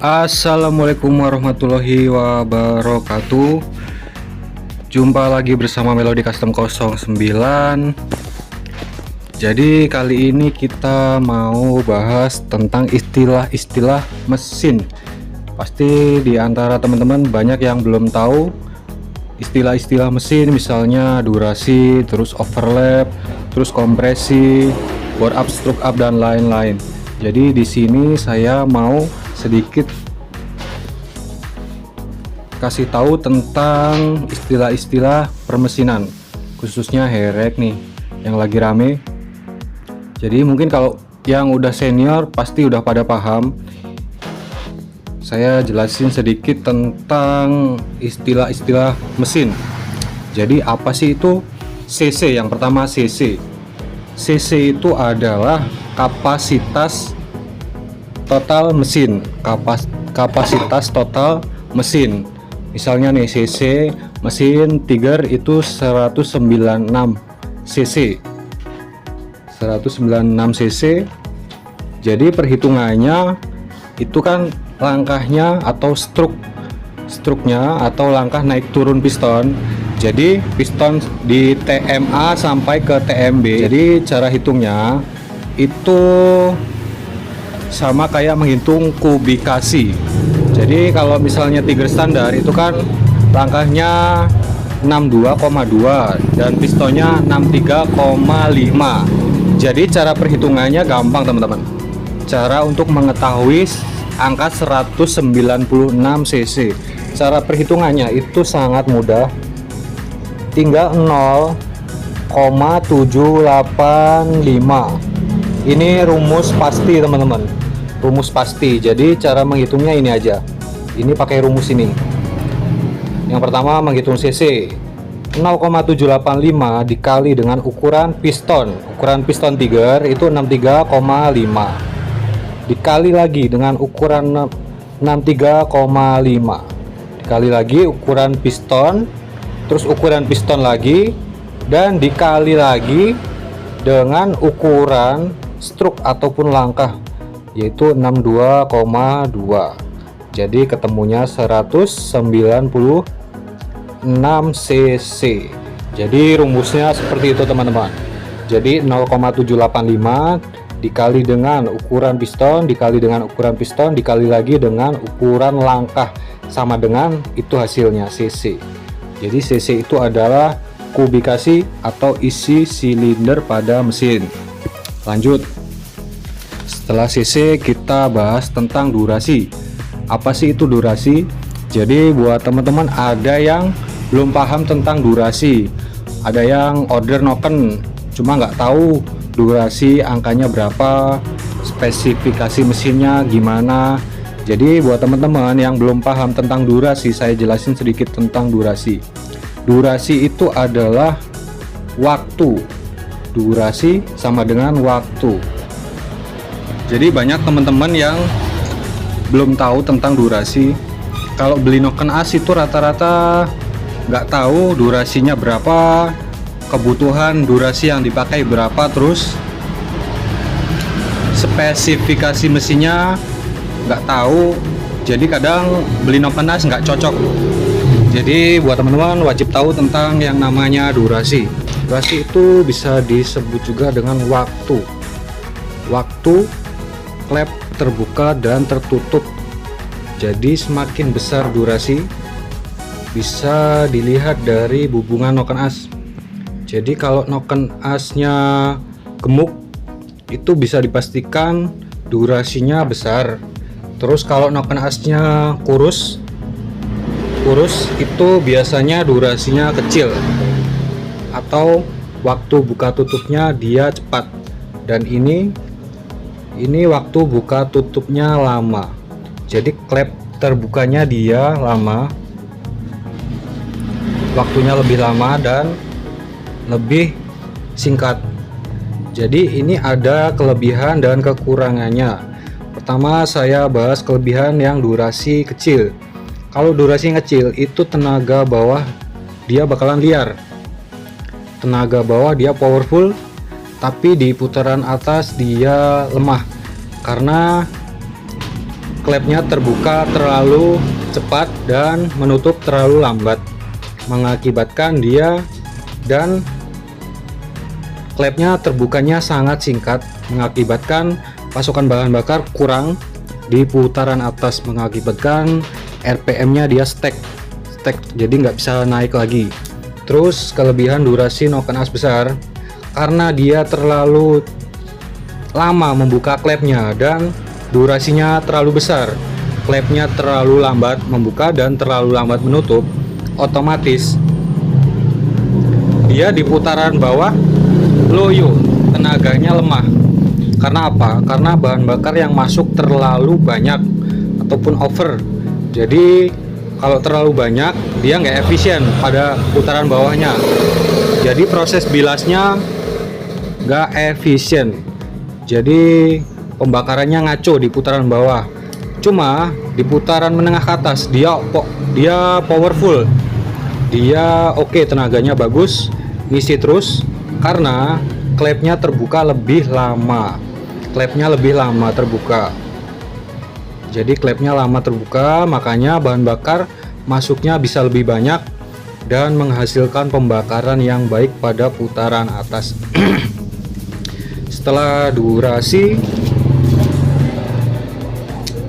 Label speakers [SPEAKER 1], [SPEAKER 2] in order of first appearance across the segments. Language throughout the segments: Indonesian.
[SPEAKER 1] Assalamualaikum warahmatullahi wabarakatuh. Jumpa lagi bersama Melody Custom 09. Jadi kali ini kita mau bahas tentang istilah-istilah mesin. Pasti di antara teman-teman banyak yang belum tahu istilah-istilah mesin, misalnya durasi, terus overlap, terus kompresi, bore up, stroke up, dan lain-lain. Jadi di sini saya mau sedikit kasih tahu tentang istilah-istilah permesinan, khususnya herek nih yang lagi rame. Jadi mungkin kalau yang udah senior pasti udah pada paham. Saya jelasin sedikit tentang istilah-istilah mesin. Jadi apa sih itu CC? Yang pertama CC. CC itu adalah kapasitas total mesin, kapasitas total mesin. Misalnya nih CC mesin Tiger itu 196 cc. 196 cc. Jadi perhitungannya itu kan langkahnya atau struknya atau langkah naik turun piston. Jadi piston di TMA sampai ke TMB. Jadi cara hitungnya itu sama kayak menghitung kubikasi. Jadi kalau misalnya Tiger standar itu kan langkahnya 62,2 dan pistonnya 63,5. Jadi cara perhitungannya gampang teman-teman. Cara untuk mengetahui angka 196 cc, cara perhitungannya itu sangat mudah. Tinggal 0,785. Ini rumus pasti teman-teman, rumus pasti. Jadi cara menghitungnya ini aja, ini pakai rumus ini. Yang pertama menghitung cc, 0,785 dikali dengan ukuran piston Tiger itu 63,5, dikali lagi dengan ukuran 63,5, dikali lagi ukuran piston, terus ukuran piston lagi, dan dikali lagi dengan ukuran stroke ataupun langkah, yaitu 62,2. Jadi ketemunya 196 cc. Jadi rumusnya seperti itu teman-teman. Jadi 0,785 dikali dengan ukuran piston, dikali dengan ukuran piston, dikali lagi dengan ukuran langkah, sama dengan itu hasilnya cc. Jadi cc itu adalah kubikasi atau isi silinder pada mesin. Lanjut, setelah cc kita bahas tentang durasi. Apa sih itu durasi? Jadi buat teman-teman ada yang belum paham tentang durasi, ada yang order noken cuma nggak tahu durasi angkanya berapa, spesifikasi mesinnya gimana. Jadi buat teman-teman yang belum paham tentang durasi, saya jelasin sedikit tentang durasi. Durasi itu adalah waktu. Durasi sama dengan waktu. Jadi banyak teman-teman yang belum tahu tentang durasi. Kalau beli noken as itu rata-rata nggak tahu durasinya berapa, kebutuhan durasi yang dipakai berapa, terus spesifikasi mesinnya nggak tahu. Jadi kadang beli noken as nggak cocok. Jadi buat teman-teman wajib tahu tentang yang namanya durasi. Durasi itu bisa disebut juga dengan waktu. Waktu klep terbuka dan tertutup. Jadi semakin besar durasi bisa dilihat dari hubungan noken as. Jadi kalau noken asnya gemuk itu bisa dipastikan durasinya besar. Terus kalau noken asnya kurus itu biasanya durasinya kecil, atau waktu buka tutupnya dia cepat, dan ini waktu buka tutupnya lama. Jadi klep terbukanya dia lama, waktunya lebih lama dan lebih singkat. Jadi ini ada kelebihan dan kekurangannya. Pertama saya bahas kelebihan yang durasi kecil. Kalau durasi kecil itu tenaga bawah dia bakalan liar, tenaga bawah dia powerful, tapi di putaran atas dia lemah karena klepnya terbuka terlalu cepat dan menutup terlalu lambat, mengakibatkan dia dan klepnya terbukanya sangat singkat, mengakibatkan pasokan bahan bakar kurang di putaran atas, mengakibatkan RPM-nya dia stuck, jadi nggak bisa naik lagi. Terus kelebihan durasi noken as besar karena dia terlalu lama membuka klepnya dan durasinya terlalu besar, klepnya terlalu lambat membuka dan terlalu lambat menutup, otomatis dia di putaran bawah loyo, tenaganya lemah. Karena apa? Karena bahan bakar yang masuk terlalu banyak ataupun over. Jadi kalau terlalu banyak dia nggak efisien pada putaran bawahnya, jadi proses bilasnya nggak efisien, jadi pembakarannya ngaco di putaran bawah. Cuma di putaran menengah ke atas dia powerful, dia oke, tenaganya bagus, ngisi terus karena klepnya terbuka lebih lama, terbuka. Jadi klepnya lama terbuka, makanya bahan bakar masuknya bisa lebih banyak dan menghasilkan pembakaran yang baik pada putaran atas. Setelah durasi,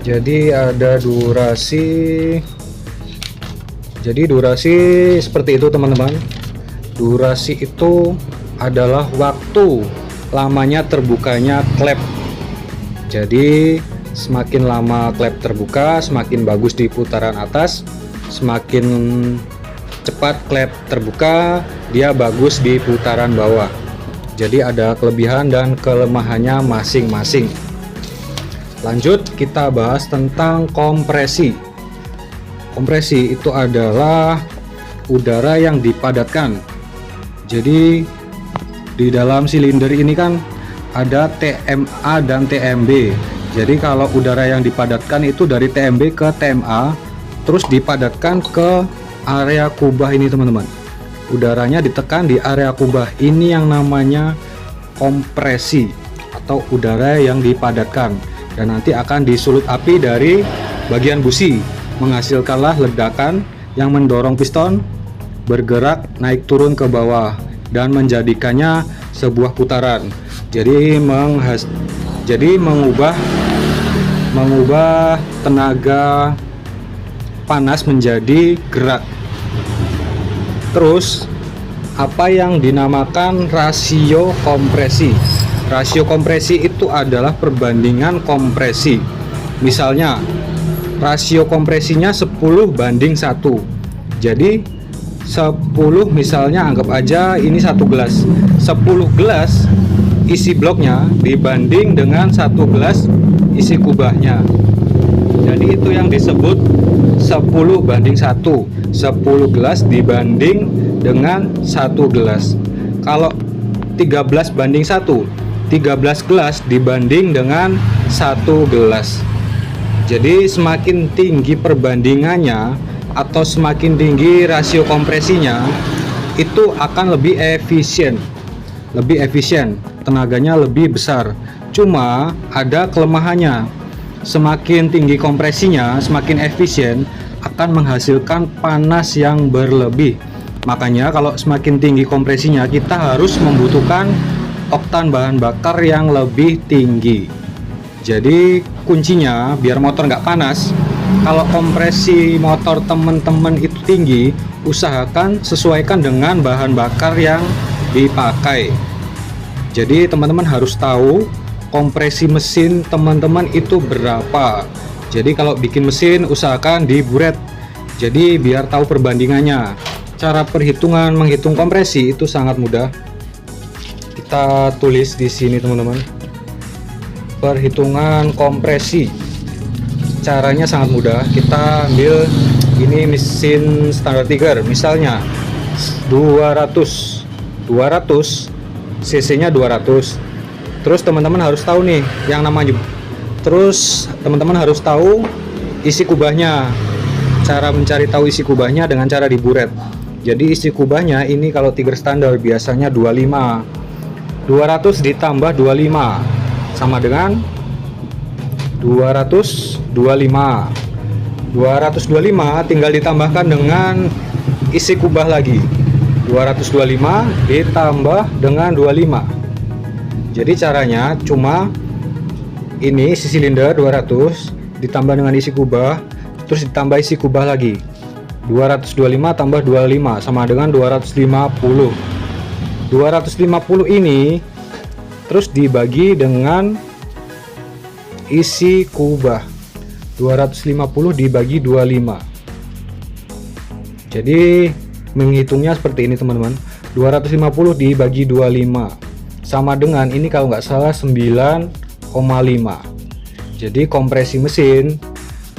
[SPEAKER 1] jadi durasi seperti itu teman-teman. Durasi itu adalah waktu lamanya terbukanya klep. Jadi semakin lama klep terbuka, semakin bagus di putaran atas, semakin cepat klep terbuka, dia bagus di putaran bawah. Jadi ada kelebihan dan kelemahannya masing-masing. Lanjut kita bahas tentang kompresi. Kompresi itu adalah udara yang dipadatkan. Jadi di dalam silinder ini kan ada TMA dan TMB. Jadi kalau udara yang dipadatkan itu dari TMB ke TMA, terus dipadatkan ke area kubah ini teman-teman. Udaranya ditekan di area kubah ini yang namanya kompresi atau udara yang dipadatkan, dan nanti akan disulut api dari bagian busi, menghasilkanlah ledakan yang mendorong piston bergerak naik turun ke bawah dan menjadikannya sebuah putaran. Jadi mengubah tenaga panas menjadi gerak. Terus apa yang dinamakan rasio kompresi? Rasio kompresi itu adalah perbandingan kompresi. Misalnya rasio kompresinya 10:1. Jadi 10 misalnya anggap aja ini 1 gelas. 10 gelas isi bloknya dibanding dengan 1 gelas isi kubahnya. Jadi itu yang disebut 10:1. 10 gelas dibanding dengan 1 gelas. Kalau 13:1, 13 gelas dibanding dengan 1 gelas. Jadi semakin tinggi perbandingannya atau semakin tinggi rasio kompresinya, itu akan lebih efisien, tenaganya lebih besar. Cuma ada kelemahannya, semakin tinggi kompresinya, semakin efisien, akan menghasilkan panas yang berlebih. Makanya kalau semakin tinggi kompresinya, kita harus membutuhkan oktan bahan bakar yang lebih tinggi. Jadi kuncinya biar motor nggak panas, kalau kompresi motor teman-teman itu tinggi, usahakan sesuaikan dengan bahan bakar yang dipakai. Jadi teman-teman harus tahu kompresi mesin teman-teman itu berapa. Jadi kalau bikin mesin usahakan di buret, jadi biar tahu perbandingannya. Cara menghitung kompresi itu sangat mudah. Kita tulis di sini teman-teman. Perhitungan kompresi caranya sangat mudah. Kita ambil ini mesin standar Tiger, misalnya 200 cc nya 200. Terus teman-teman harus tahu nih yang namanya, terus teman-teman harus tahu isi kubahnya. Cara mencari tahu isi kubahnya dengan cara diburet. Jadi isi kubahnya ini kalau Tiger standar biasanya 25. 200 ditambah 25 sama dengan 225 tinggal ditambahkan dengan isi kubah lagi. 225 ditambah dengan 25. Jadi caranya cuma ini isi silinder 200 ditambah dengan isi kubah, terus ditambah isi kubah lagi. 225 tambah 25 sama dengan 250. 250 ini terus dibagi dengan isi kubah. 250 dibagi 25. Jadi menghitungnya seperti ini teman-teman. 250 dibagi 25 sama dengan ini kalau nggak salah 9,5. Jadi kompresi mesin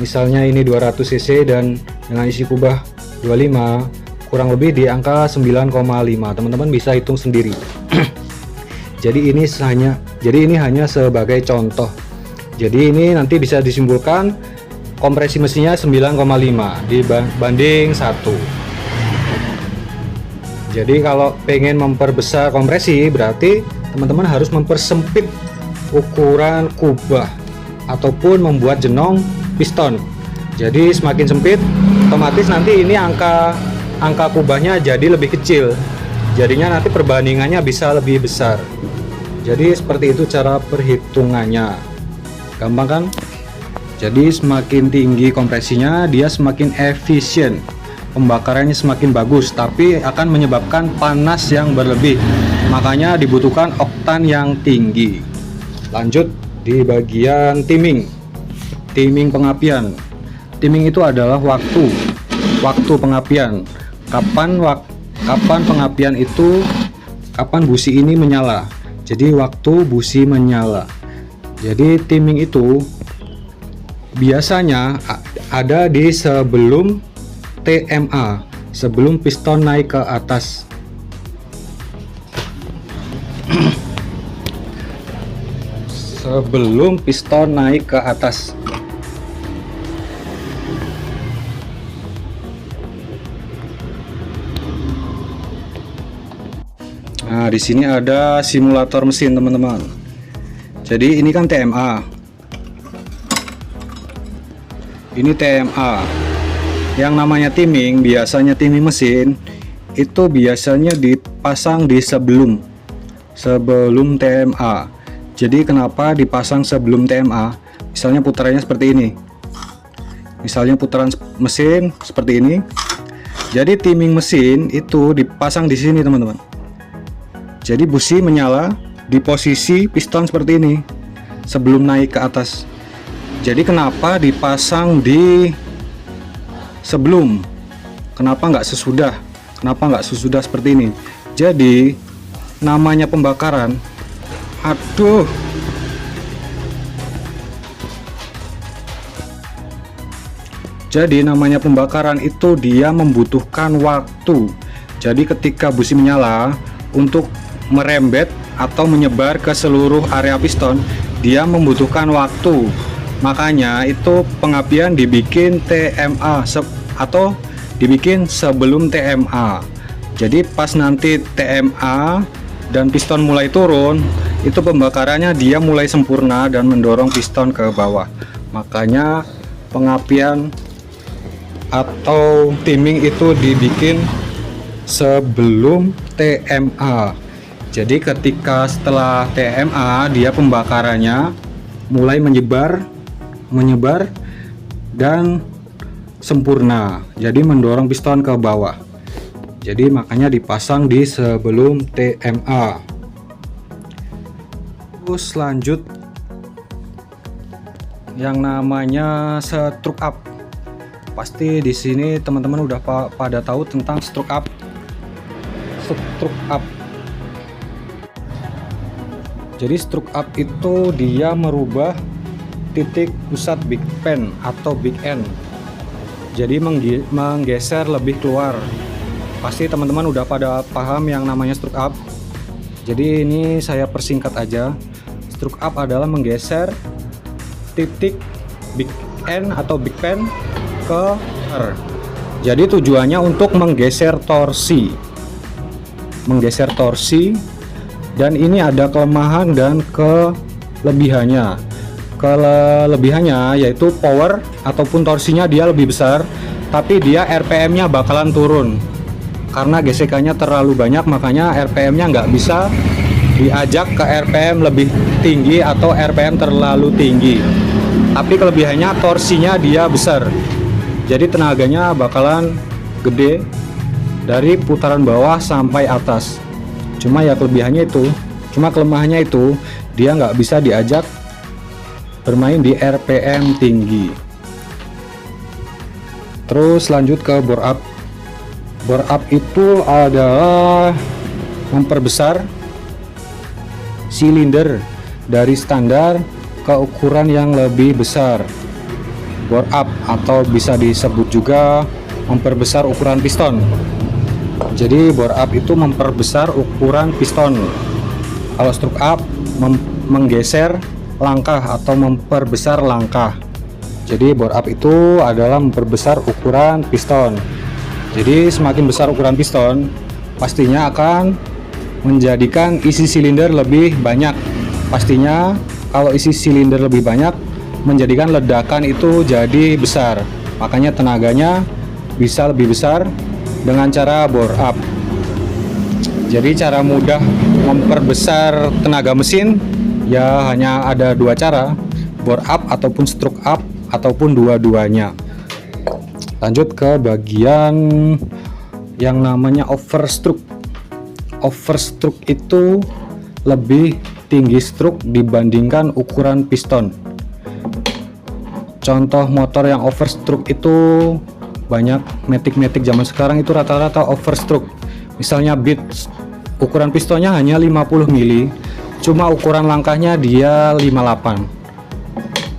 [SPEAKER 1] misalnya ini 200 cc dan dengan isi kubah 25 kurang lebih di angka 9,5. Teman-teman bisa hitung sendiri. Jadi ini hanya sebagai contoh. Jadi ini nanti bisa disimpulkan kompresi mesinnya 9,5 dibanding 1. Jadi kalau pengen memperbesar kompresi berarti teman-teman harus mempersempit ukuran kubah ataupun membuat jenong piston. Jadi semakin sempit otomatis nanti ini angka kubahnya jadi lebih kecil. Jadinya nanti perbandingannya bisa lebih besar. Jadi seperti itu cara perhitungannya. Gampang kan? Jadi semakin tinggi kompresinya dia semakin efisien. Pembakarannya semakin bagus, tapi akan menyebabkan panas yang berlebih. Makanya dibutuhkan oktan yang tinggi. Lanjut di bagian timing pengapian. Timing itu adalah waktu pengapian. Kapan pengapian itu, kapan busi ini menyala. Jadi waktu busi menyala. Jadi timing itu biasanya ada di sebelum TMA, sebelum piston naik ke atas. Sebelum piston naik ke atas. Nah, di sini ada simulator mesin, teman-teman. Jadi ini kan TMA. Ini TMA. Yang namanya timing, biasanya timing mesin itu biasanya dipasang di sebelum TMA. Jadi kenapa dipasang sebelum TMA? Misalnya putarannya seperti ini. Misalnya putaran mesin seperti ini. Jadi timing mesin itu dipasang di sini, teman-teman. Jadi busi menyala di posisi piston seperti ini sebelum naik ke atas. Jadi kenapa dipasang di sebelum? Kenapa nggak sesudah? Kenapa nggak sesudah seperti ini? Jadi namanya pembakaran. Aduh. Jadi namanya pembakaran itu dia membutuhkan waktu. Jadi ketika busi menyala untuk merembet atau menyebar ke seluruh area piston, dia membutuhkan waktu. Makanya itu pengapian dibikin TMA atau dibikin sebelum TMA. Jadi pas nanti TMA dan piston mulai turun, itu pembakarannya dia mulai sempurna dan mendorong piston ke bawah. Makanya pengapian atau timing itu dibikin sebelum TMA. Jadi ketika setelah TMA dia pembakarannya mulai menyebar dan sempurna. Jadi mendorong piston ke bawah. Jadi makanya dipasang di sebelum TMA. Terus lanjut yang namanya stroke up. Pasti di sini teman-teman udah pada tahu tentang stroke up. Stroke up. Jadi stroke up itu dia merubah titik pusat big pen atau big end. Jadi menggeser lebih keluar. Pasti teman-teman udah pada paham yang namanya stroke up. Jadi ini saya persingkat aja. Stroke up adalah menggeser titik big end atau big pen ke R. Jadi tujuannya untuk menggeser torsi. Dan ini ada kelemahan dan kelebihannya. Kelebihannya yaitu power ataupun torsinya dia lebih besar, tapi dia RPM-nya bakalan turun karena gesekannya terlalu banyak, makanya RPM-nya nggak bisa diajak ke RPM lebih tinggi atau RPM terlalu tinggi. Tapi kelebihannya torsinya dia besar, jadi tenaganya bakalan gede dari putaran bawah sampai atas. Cuma ya kelemahannya itu dia nggak bisa diajak bermain di RPM tinggi. Terus lanjut ke bore up. Bore up itu adalah memperbesar silinder dari standar ke ukuran yang lebih besar. Bore up atau bisa disebut juga memperbesar ukuran piston. Jadi bore up itu memperbesar ukuran piston. Kalau stroke up menggeser langkah atau memperbesar langkah. Jadi bore up itu adalah memperbesar ukuran piston. Jadi semakin besar ukuran piston, pastinya akan menjadikan isi silinder lebih banyak. Pastinya kalau isi silinder lebih banyak, menjadikan ledakan itu jadi besar. Makanya tenaganya bisa lebih besar dengan cara bore up. Jadi cara mudah memperbesar tenaga mesin ya hanya ada dua cara, bore up ataupun stroke up ataupun dua-duanya. Lanjut ke bagian yang namanya overstroke. Overstroke itu lebih tinggi stroke dibandingkan ukuran piston. Contoh motor yang overstroke itu banyak, matic zaman sekarang itu rata-rata overstroke. Misalnya Beat, ukuran pistonnya hanya 50 mili, cuma ukuran langkahnya dia 58.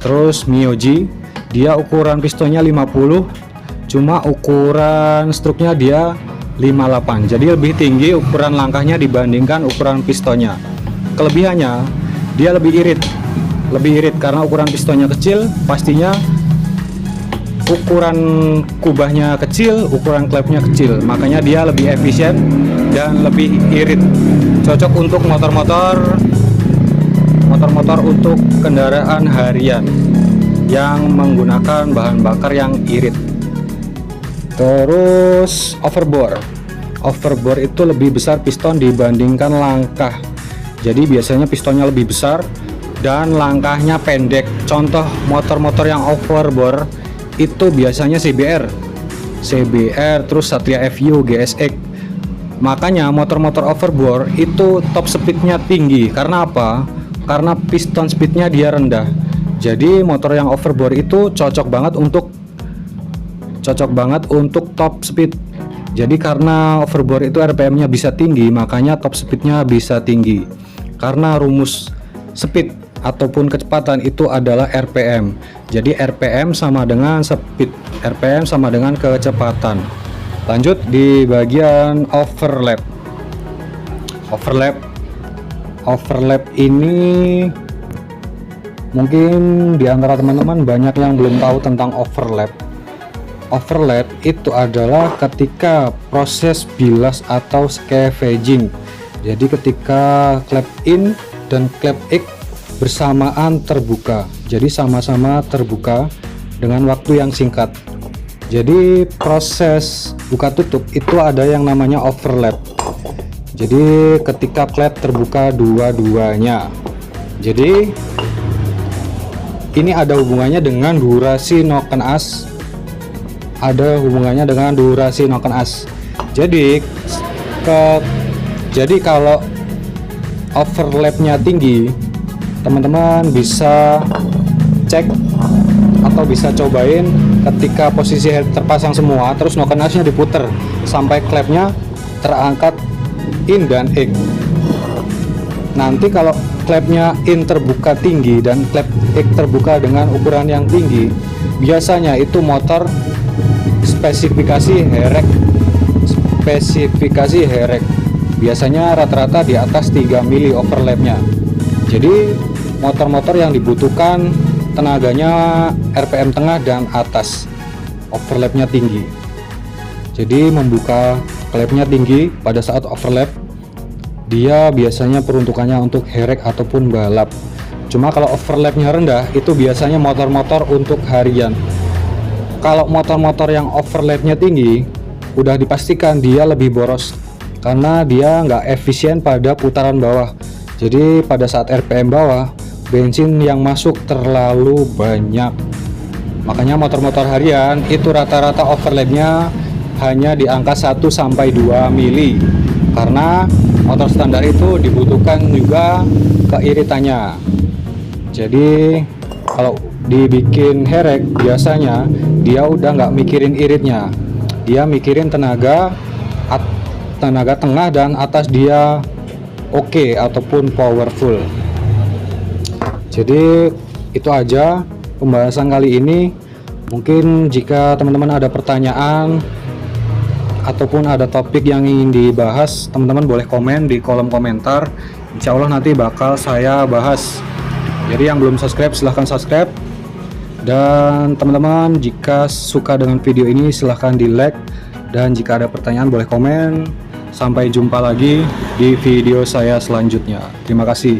[SPEAKER 1] Terus Myoji, dia ukuran pistonnya 50, cuma ukuran struknya dia 58. Jadi lebih tinggi ukuran langkahnya dibandingkan ukuran pistonnya. Kelebihannya dia lebih irit karena ukuran pistonnya kecil, pastinya ukuran kubahnya kecil, ukuran klepnya kecil, makanya dia lebih efisien dan lebih irit. Cocok untuk motor-motor untuk kendaraan harian yang menggunakan bahan bakar yang irit. Terus overbore itu lebih besar piston dibandingkan langkah. Jadi biasanya pistonnya lebih besar dan langkahnya pendek. Contoh motor-motor yang overbore itu biasanya CBR, terus Satria FU, GSX. Makanya motor-motor overbore itu top speednya tinggi. Karena apa? Karena piston speednya dia rendah. Jadi motor yang overbore itu cocok banget untuk top speed. Jadi karena overbore itu RPM-nya bisa tinggi, makanya top speednya bisa tinggi. Karena rumus speed ataupun kecepatan itu adalah RPM. Jadi RPM sama dengan speed, RPM sama dengan kecepatan. Lanjut di bagian overlap. Overlap ini mungkin di antara teman-teman banyak yang belum tahu tentang overlap. Overlap itu adalah ketika proses bilas atau scavenging. Jadi ketika klep in dan klep X bersamaan terbuka, jadi sama-sama terbuka dengan waktu yang singkat. Jadi proses buka tutup itu ada yang namanya overlap. Jadi ketika klep terbuka dua-duanya, jadi ini ada hubungannya dengan durasi noken as. Jadi kalau overlapnya tinggi, teman-teman bisa cek atau bisa cobain ketika posisi terpasang semua, terus noken asnya diputer sampai klepnya terangkat in dan X. Nanti kalau klepnya in terbuka tinggi dan klep X terbuka dengan ukuran yang tinggi, biasanya itu motor spesifikasi herek. Biasanya rata-rata di atas 3 mili overlapnya. Jadi motor-motor yang dibutuhkan tenaganya RPM tengah dan atas, overlapnya tinggi. Jadi membuka klepnya tinggi pada saat overlap, dia biasanya peruntukannya untuk herek ataupun balap. Cuma kalau overlapnya rendah itu biasanya motor-motor untuk harian. Kalau motor-motor yang overlapnya tinggi, udah dipastikan dia lebih boros karena dia nggak efisien pada putaran bawah. Jadi pada saat RPM bawah, bensin yang masuk terlalu banyak. Makanya motor-motor harian itu rata-rata overlapnya hanya di angka 1-2 mili. Karena motor standar itu dibutuhkan juga keiritannya. Jadi kalau dibikin herek biasanya dia udah nggak mikirin iritnya, dia mikirin tenaga tengah dan atas dia oke ataupun powerful. Jadi itu aja pembahasan kali ini. Mungkin jika teman-teman ada pertanyaan ataupun ada topik yang ingin dibahas, teman-teman boleh komen di kolom komentar. Insya Allah nanti bakal saya bahas. Jadi yang belum subscribe silahkan subscribe. Dan teman-teman jika suka dengan video ini silahkan di like. Dan jika ada pertanyaan boleh komen. Sampai jumpa lagi di video saya selanjutnya. Terima kasih.